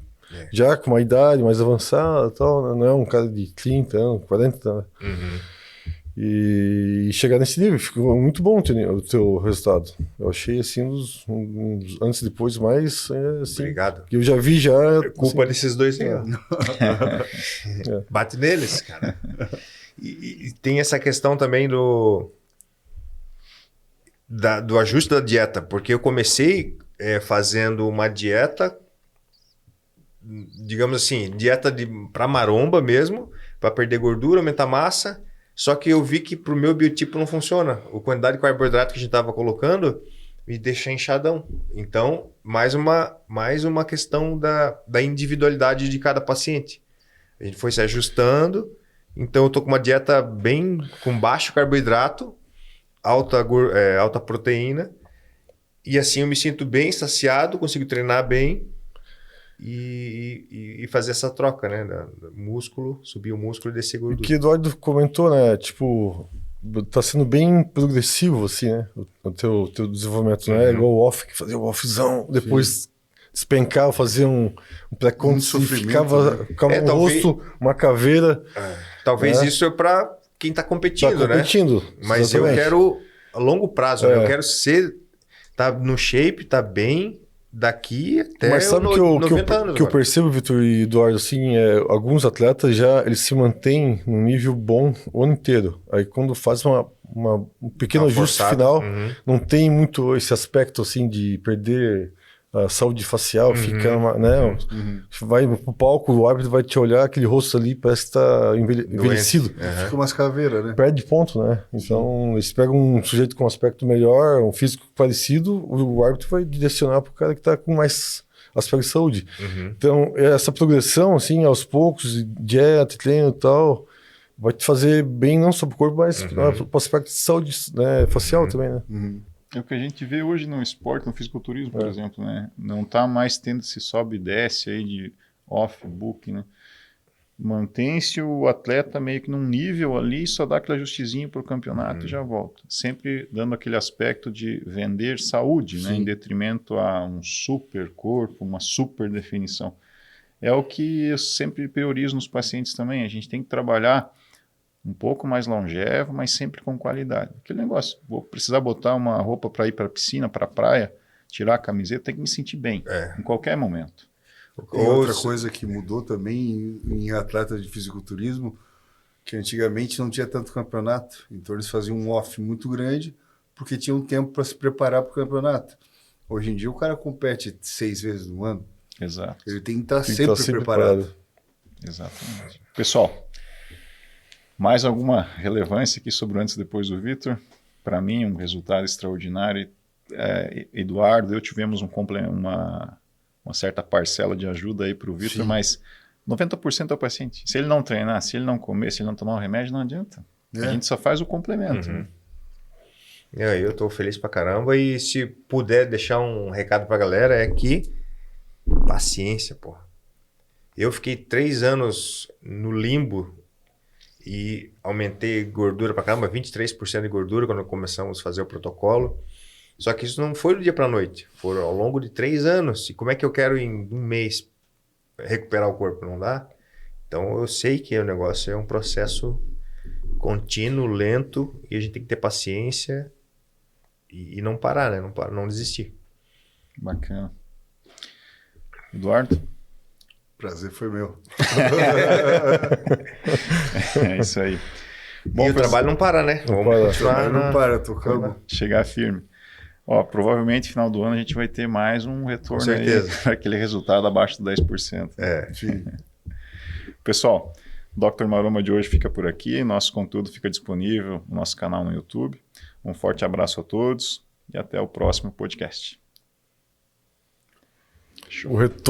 já com uma idade mais avançada, tal, não é um cara de 30 anos, 40 anos. E chegar nesse nível, ficou muito bom o teu resultado. Eu achei assim, uns antes e depois mais assim, obrigado. Que eu já vi já. Culpa desses dois aí. Bate neles, cara. E tem essa questão também do ajuste da dieta, porque eu comecei fazendo uma dieta, digamos assim, dieta para maromba mesmo, para perder gordura, aumentar massa, só que eu vi que pro meu biotipo não funciona. A quantidade de carboidrato que a gente estava colocando me deixa inchadão. Então, mais uma questão da individualidade de cada paciente. A gente foi se ajustando, então eu tô com uma dieta bem com baixo carboidrato, alta proteína, e assim eu me sinto bem saciado, consigo treinar bem. e fazer essa troca, né? Músculo, subir o músculo e descer O gordura. que o Eduardo comentou, né? Tipo, tá sendo bem progressivo, assim, né? O teu desenvolvimento, não é igual o off, que fazia o offzão, depois despencar, fazer um pré-conto e sofrimento, ficava um talvez- rosto, uma caveira. Talvez É. isso é para quem está Tá competindo, né? competindo. Mas eu exatamente. quero a longo prazo, né? É. Eu quero tá no shape, tá bem daqui até Mas sabe os que eu 90 anos. que eu agora. percebo, Vitor e Eduardo, assim, alguns atletas eles se mantêm num nível bom o ano inteiro. Aí quando faz um pequeno Uma ajuste forçada. final, Uhum. não tem muito esse aspecto, assim, de perder a saúde facial, fica, né? Vai pro palco, o árbitro vai te olhar, aquele rosto ali parece que tá envelhecido. Doente. Fica umas caveiras, né? Perde ponto, né? Então, eles pegam um sujeito com um aspecto melhor, um físico parecido, o árbitro vai direcionar pro cara que tá com mais aspecto de saúde. Então, essa progressão, assim, aos poucos, dieta, treino e tal, vai te fazer bem não só pro corpo, mas pro aspecto de saúde, né, facial também, né? É o que a gente vê hoje no esporte, no fisiculturismo, por exemplo, né? Não tá mais tendo esse sobe e desce aí de off-book, né? Mantém-se o atleta meio que num nível ali, só dá aquele ajustezinho para o campeonato e já volta. Sempre dando aquele aspecto de vender saúde, né? Em detrimento a um super corpo, uma super definição. É o que eu sempre priorizo nos pacientes também. A gente tem que trabalhar um pouco mais longevo, mas sempre com qualidade. Aquele negócio, vou precisar botar uma roupa para ir para a piscina, para a praia, tirar a camiseta, tem que me sentir bem, em qualquer momento. E outra coisa que mudou também em atletas de fisiculturismo, que antigamente não tinha tanto campeonato, então eles faziam um off muito grande, porque tinham tempo para se preparar para o campeonato. Hoje em dia o cara compete 6 vezes no ano, Exato. ele tem que estar Tem que sempre, estar sempre preparado. Exatamente. Pessoal, mais alguma relevância aqui sobre o antes e depois do Vitor? Para mim, um resultado extraordinário. Eduardo, eu tivemos uma certa parcela de ajuda aí para o Vitor, mas 90% é o paciente. Se ele não treinar, se ele não comer, se ele não tomar o remédio, não adianta. A gente só faz o complemento. Né? Eu tô feliz pra caramba e se puder deixar um recado pra galera é que paciência, porra. Eu fiquei 3 anos no limbo e aumentei gordura pra caramba, 23% de gordura quando começamos a fazer o protocolo. Só que isso não foi do dia pra noite, foram ao longo de 3 anos. E como é que eu quero em um mês recuperar o corpo? Não dá? Então eu sei que o negócio é um processo contínuo, lento, e a gente tem que ter paciência e não parar, né? Não desistir. Bacana. Eduardo? Prazer foi meu. É isso aí. Bom, E o trabalho não para, né? Não Vamos para. continuar Não para, tocando. chegar firme. Provavelmente, final do ano, a gente vai ter mais um retorno Com certeza. aí, aquele resultado abaixo do 10%. Sim. Pessoal, Dr. Maromba de hoje fica por aqui. Nosso conteúdo fica disponível no nosso canal no YouTube. Um forte abraço a todos e até o próximo podcast. O retorno